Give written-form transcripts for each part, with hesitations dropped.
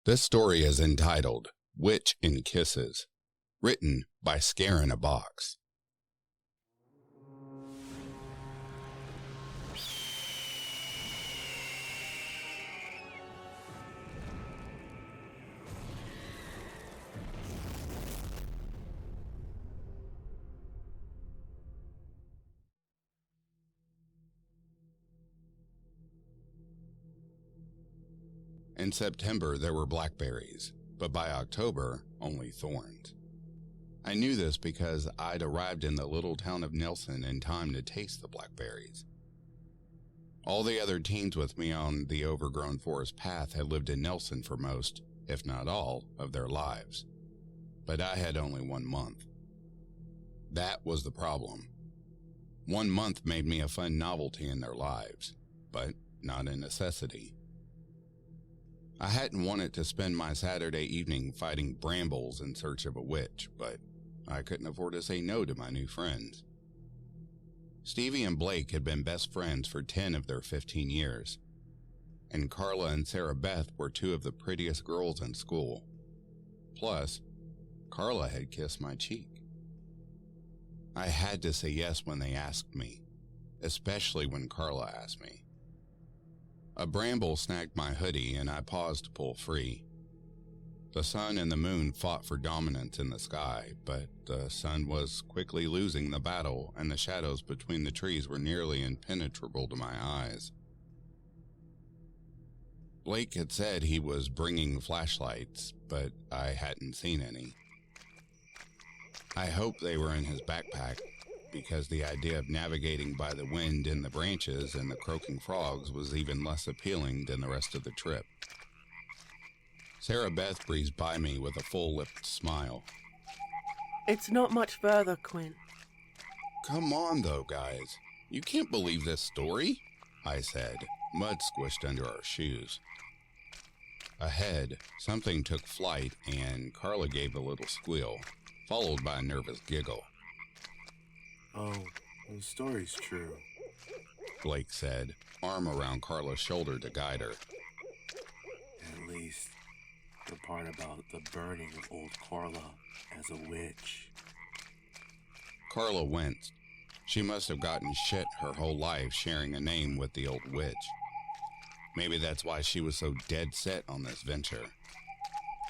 This story is entitled Witch in Kisses, written by Scare in a Box. In September, there were blackberries, but by October, only thorns. I knew this because I'd arrived in the little town of Nelson in time to taste the blackberries. All the other teens with me on the overgrown forest path had lived in Nelson for most, if not all, of their lives. But I had only 1 month. That was the problem. 1 month made me a fun novelty in their lives, but not a necessity. I hadn't wanted to spend my Saturday evening fighting brambles in search of a witch, but I couldn't afford to say no to my new friends. Stevie and Blake had been best friends for 10 of their 15 years, and Carla and Sarah Beth were 2 of the prettiest girls in school. Plus, Carla had kissed my cheek. I had to say yes when they asked me, especially when Carla asked me. A bramble snagged my hoodie and I paused to pull free. The sun and the moon fought for dominance in the sky, but the sun was quickly losing the battle and the shadows between the trees were nearly impenetrable to my eyes. Blake had said he was bringing flashlights, but I hadn't seen any. I hoped they were in his backpack, because the idea of navigating by the wind in the branches and the croaking frogs was even less appealing than the rest of the trip. Sarah Beth breezed by me with a full-lipped smile. It's not much further, Quinn. Come on, though, guys. You can't believe this story, I said, mud squished under our shoes. Ahead, something took flight and Carla gave a little squeal, followed by a nervous giggle. Oh, the story's true, Blake said, arm around Carla's shoulder to guide her. At least the part about the burning of old Carla as a witch. Carla winced. She must have gotten shit her whole life sharing a name with the old witch. Maybe that's why she was so dead set on this venture.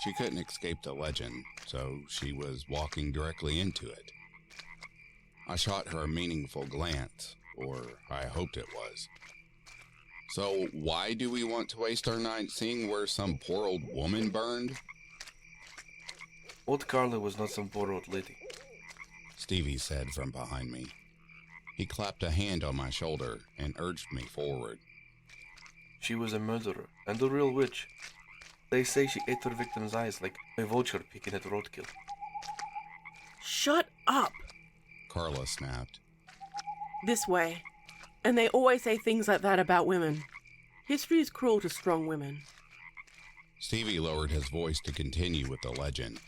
She couldn't escape the legend, so she was walking directly into it. I shot her a meaningful glance, or I hoped it was. So why do we want to waste our night seeing where some poor old woman burned? Old Carla was not some poor old lady, Stevie said from behind me. He clapped a hand on my shoulder and urged me forward. She was a murderer and a real witch. They say she ate her victim's eyes like a vulture picking at roadkill. Shut up! Carla snapped. This way. And they always say things like that about women. History is cruel to strong women. Stevie lowered his voice to continue with the legend.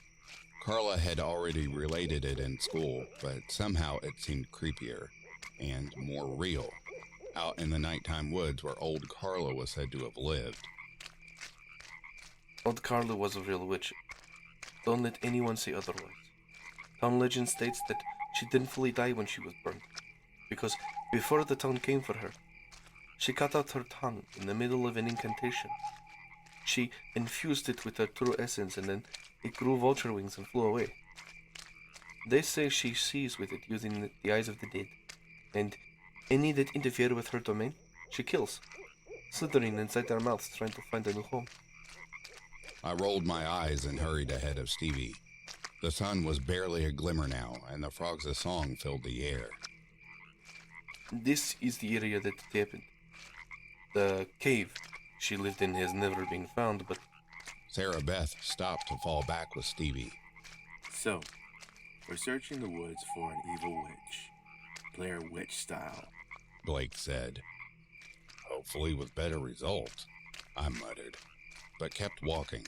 Carla had already related it in school, but somehow it seemed creepier and more real, out in the nighttime woods where old Carla was said to have lived. Old Carla was a real witch. Don't let anyone say otherwise. Town legend states that she didn't fully die when she was burned, because before the town came for her, she cut out her tongue in the middle of an incantation. She infused it with her true essence and then it grew vulture wings and flew away. They say she sees with it using the eyes of the dead, and any that interfere with her domain, she kills, slithering inside their mouths trying to find a new home. I rolled my eyes and hurried ahead of Stevie. The sun was barely a glimmer now, and the frogs' song filled the air. This is the area that it happened. The cave she lived in has never been found, but... Sarah Beth stopped to fall back with Stevie. So, we're searching the woods for an evil witch. Blair Witch style, Blake said. Hopefully with better results, I muttered, but kept walking.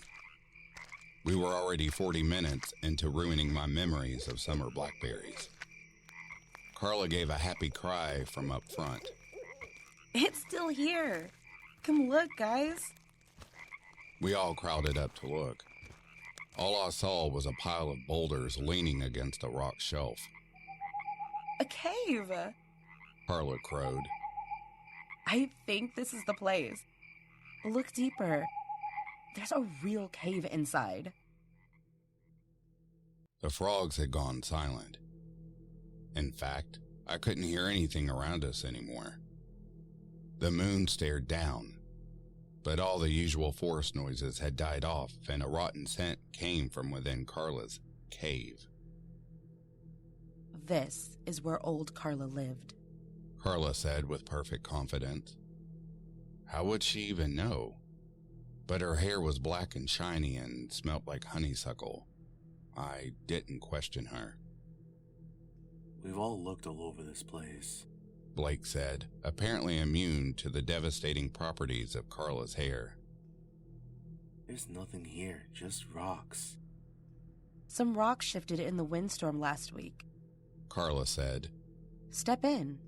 We were already 40 minutes into ruining my memories of summer blackberries. Carla gave a happy cry from up front. It's still here. Come look, guys. We all crowded up to look. All I saw was a pile of boulders leaning against a rock shelf. A cave! Carla crowed. I think this is the place. Look deeper. There's a real cave inside. The frogs had gone silent. In fact, I couldn't hear anything around us anymore. The moon stared down, but all the usual forest noises had died off and a rotten scent came from within Carla's cave. This is where old Carla lived, Carla said with perfect confidence. How would she even know? But her hair was black and shiny and smelt like honeysuckle. I didn't question her. We've all looked all over this place, Blake said, apparently immune to the devastating properties of Carla's hair. There's nothing here, just rocks. Some rocks shifted in the windstorm last week. Carla said. Step in.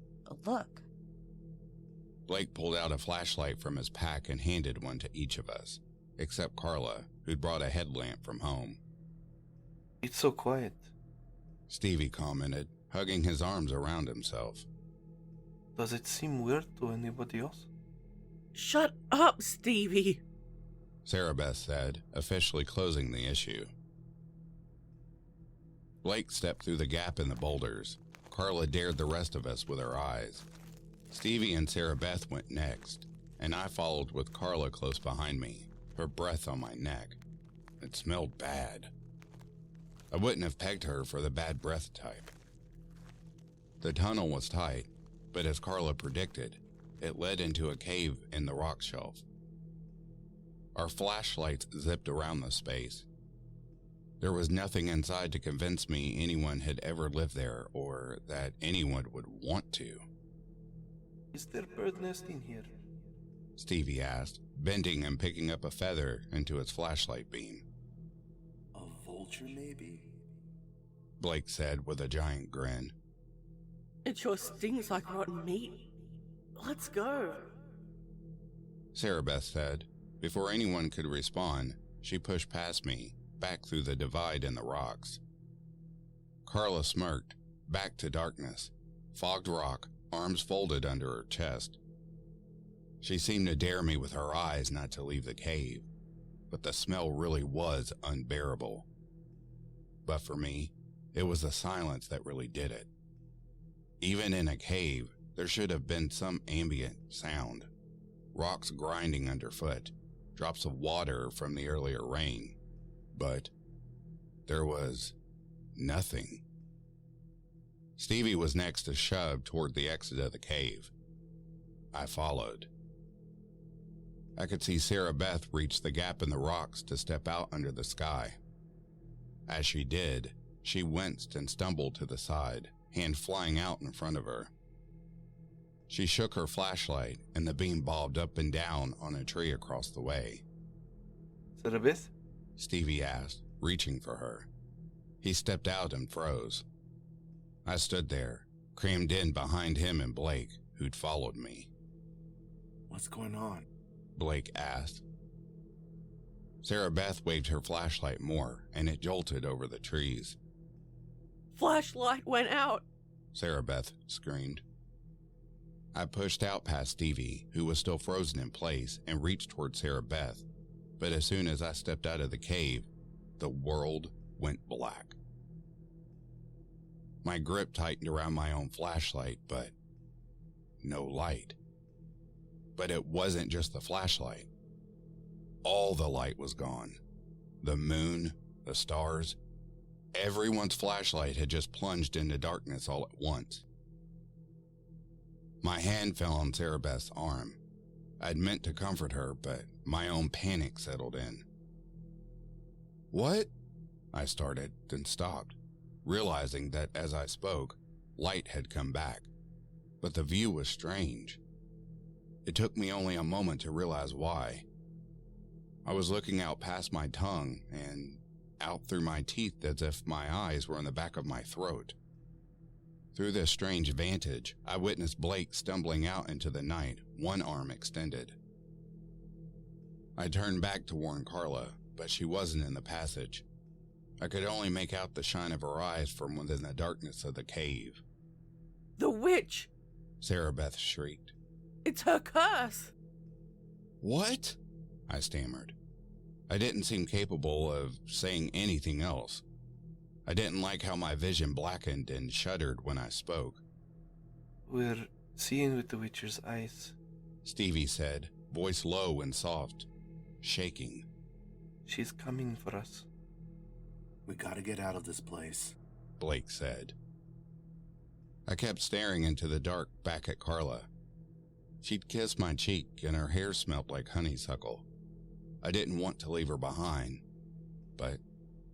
Look. Blake pulled out a flashlight from his pack and handed one to each of us, except Carla, who'd brought a headlamp from home. It's so quiet. Stevie commented, hugging his arms around himself. Does it seem weird to anybody else? Shut up, Stevie, Sarah Beth said, officially closing the issue. Blake stepped through the gap in the boulders. Carla dared the rest of us with her eyes. Stevie and Sarah Beth went next, and I followed with Carla close behind me, her breath on my neck. It smelled bad. I wouldn't have pegged her for the bad breath type. The tunnel was tight, but as Carla predicted, it led into a cave in the rock shelf. Our flashlights zipped around the space. There was nothing inside to convince me anyone had ever lived there or that anyone would want to. Is there bird nest in here? Stevie asked, bending and picking up a feather into its flashlight beam. A vulture, maybe? Blake said with a giant grin. it sure stings like rotten meat. Let's go. Sarah Beth said. Before anyone could respond, she pushed past me, back through the divide in the rocks. Carla smirked, back to darkness, fogged rock, arms folded under her chest. She seemed to dare me with her eyes not to leave the cave, but the smell really was unbearable. But for me, it was the silence that really did it. Even in a cave, there should have been some ambient sound. Rocks grinding underfoot, drops of water from the earlier rain. But there was nothing. Stevie was next to shove toward the exit of the cave. I followed. I could see Sarah Beth reach the gap in the rocks to step out under the sky. As she did, she winced and stumbled to the side, hand flying out in front of her. She shook her flashlight, and the beam bobbed up and down on a tree across the way. Sarah Beth? Stevie asked, reaching for her. He stepped out and froze. I stood there, crammed in behind him and Blake, who'd followed me. What's going on? Blake asked. Sarah Beth waved her flashlight more, and it jolted over the trees. Flashlight went out. Sarah Beth screamed. I pushed out past Stevie, who was still frozen in place, and reached toward Sarah Beth. But as soon as I stepped out of the cave, the world went black. My grip tightened around my own flashlight, but no light. But it wasn't just the flashlight. All the light was gone. The moon, the stars, everyone's flashlight had just plunged into darkness all at once. My hand fell on Sarah Beth's arm. I'd meant to comfort her, but my own panic settled in. What? I started, then stopped, realizing that as I spoke, light had come back. But the view was strange. It took me only a moment to realize why. I was looking out past my tongue and out through my teeth as if my eyes were in the back of my throat. Through this strange vantage, I witnessed Blake stumbling out into the night, one arm extended. I turned back to warn Carla, but she wasn't in the passage. I could only make out the shine of her eyes from within the darkness of the cave. The witch! Sarah Beth shrieked. It's her curse! What? I stammered. I didn't seem capable of saying anything else. I didn't like how my vision blackened and shuddered when I spoke. We're seeing with the witcher's eyes. Stevie said, voice low and soft, shaking. She's coming for us. We gotta get out of this place, Blake said. I kept staring into the dark back at Carla. She'd kissed my cheek and her hair smelled like honeysuckle. I didn't want to leave her behind, but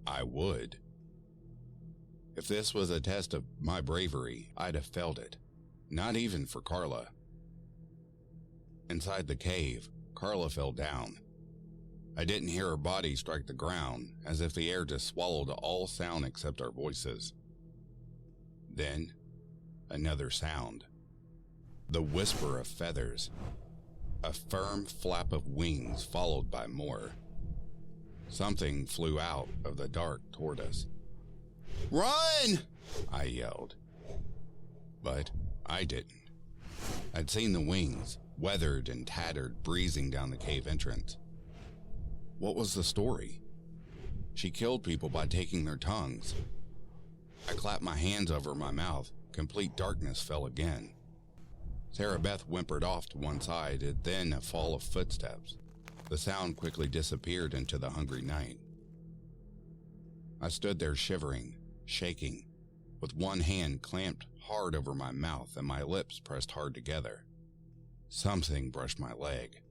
I would. If this was a test of my bravery, I'd have failed it. Not even for Carla. Inside the cave, Carla fell down. I didn't hear her body strike the ground, as if the air just swallowed all sound except our voices. Then, another sound. The whisper of feathers. A firm flap of wings followed by more. Something flew out of the dark toward us. "Run!" I yelled. But I didn't. I'd seen the wings, weathered and tattered, breezing down the cave entrance. What was the story? She killed people by taking their tongues. I clapped my hands over my mouth. Complete darkness fell again. Sarah Beth whimpered off to one side, and then a fall of footsteps. The sound quickly disappeared into the hungry night. I stood there shivering, shaking, with one hand clamped hard over my mouth and my lips pressed hard together. Something brushed my leg.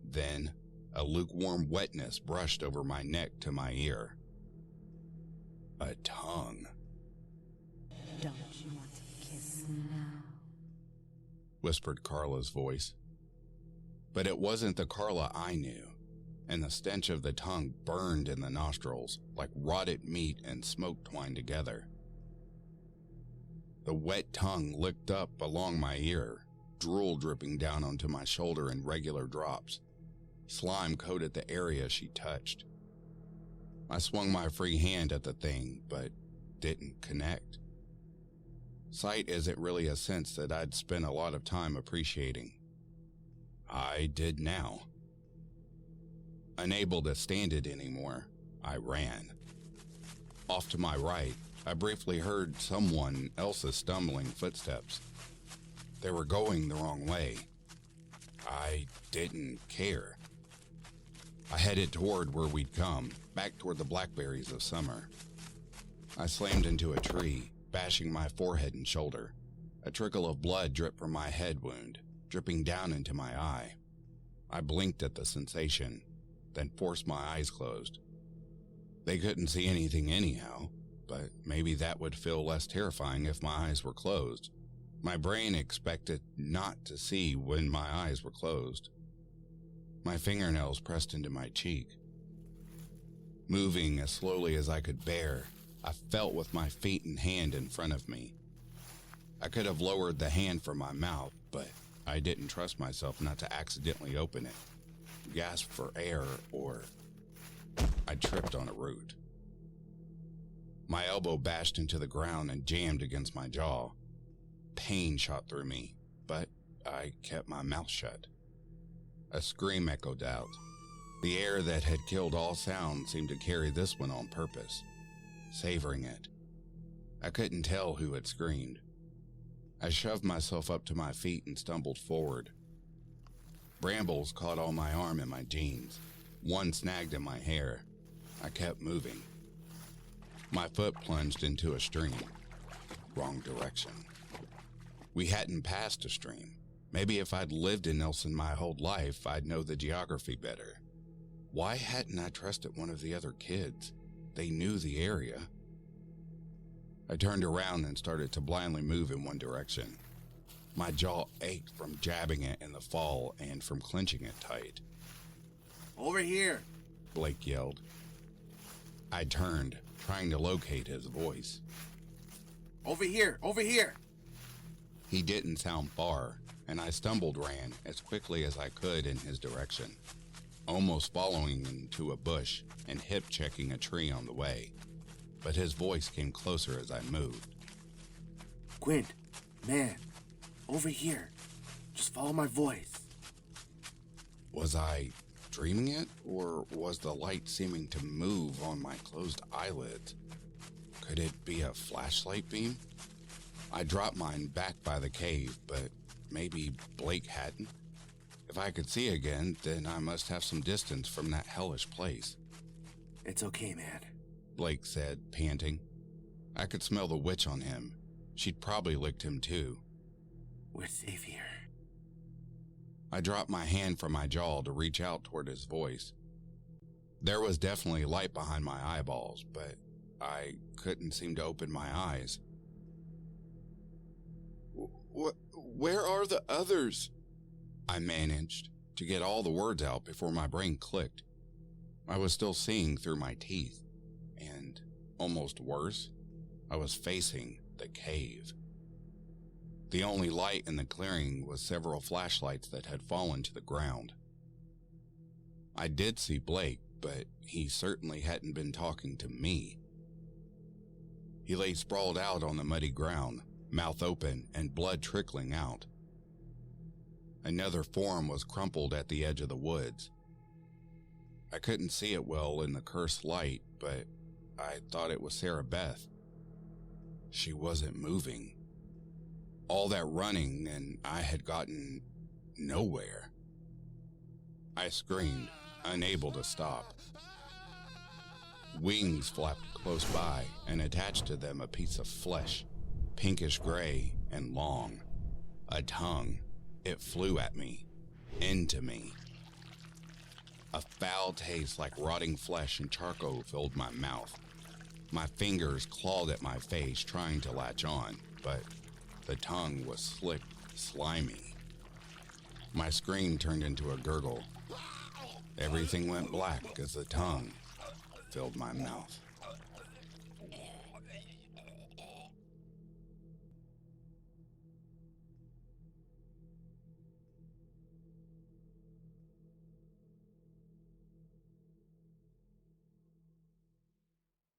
Then, a lukewarm wetness brushed over my neck to my ear. A tongue. Don't you want to kiss me now? Whispered Carla's voice. But it wasn't the Carla I knew, and the stench of the tongue burned in the nostrils like rotted meat and smoke twined together. The wet tongue licked up along my ear, drool dripping down onto my shoulder in regular drops. Slime coated the area she touched. I swung my free hand at the thing, but didn't connect. Sight isn't really a sense that I'd spent a lot of time appreciating. I did now. Unable to stand it anymore, I ran. Off to my right, I briefly heard someone else's stumbling footsteps. They were going the wrong way. I didn't care. I headed toward where we'd come, back toward the blackberries of summer. I slammed into a tree, bashing my forehead and shoulder. A trickle of blood dripped from my head wound, dripping down into my eye. I blinked at the sensation, then forced my eyes closed. They couldn't see anything anyhow, but maybe that would feel less terrifying if my eyes were closed. My brain expected not to see when my eyes were closed. My fingernails pressed into my cheek. Moving as slowly as I could bear, I felt with my feet and hand in front of me. I could have lowered the hand from my mouth, but I didn't trust myself not to accidentally open it, gasp for air, or I tripped on a root. My elbow bashed into the ground and jammed against my jaw. Pain shot through me, but I kept my mouth shut. A scream echoed out. The air that had killed all sound seemed to carry this one on purpose, savoring it. I couldn't tell who had screamed. I shoved myself up to my feet and stumbled forward. Brambles caught on my arm and my jeans. One snagged in my hair. I kept moving. My foot plunged into a stream. Wrong direction. We hadn't passed a stream. Maybe if I'd lived in Nelson my whole life, I'd know the geography better. Why hadn't I trusted one of the other kids? They knew the area. I turned around and started to blindly move in one direction. My jaw ached from jabbing it in the fall and from clenching it tight. Over here, Blake yelled. I turned, trying to locate his voice. over here, over here. He didn't sound far, and I ran as quickly as I could in his direction. almost following him to a bush and hip-checking a tree on the way, but his voice came closer as I moved. Quint, man, over here. Just follow my voice. Was I dreaming it, or was the light seeming to move on my closed eyelids? Could it be a flashlight beam? I dropped mine back by the cave, but maybe Blake hadn't. If I could see again, then I must have some distance from that hellish place. It's okay, man. Blake said, panting. I could smell the witch on him. She'd probably licked him too. We're safe here. I dropped my hand from my jaw to reach out toward his voice. There was definitely light behind my eyeballs, but I couldn't seem to open my eyes. Where are the others? I managed to get all the words out before my brain clicked. I was still seeing through my teeth, and almost worse, I was facing the cave. The only light in the clearing was several flashlights that had fallen to the ground. I did see Blake, but he certainly hadn't been talking to me. He lay sprawled out on the muddy ground, mouth open and blood trickling out. Another form was crumpled at the edge of the woods. I couldn't see it well in the cursed light, but I thought it was Sarah Beth. She wasn't moving. All that running, and I had gotten nowhere. I screamed, unable to stop. Wings flapped close by, and attached to them a piece of flesh, pinkish gray and long. A tongue. It flew at me, into me. A foul taste like rotting flesh and charcoal filled my mouth. My fingers clawed at my face, trying to latch on, but the tongue was slick, slimy. My scream turned into a gurgle. Everything went black as the tongue filled my mouth.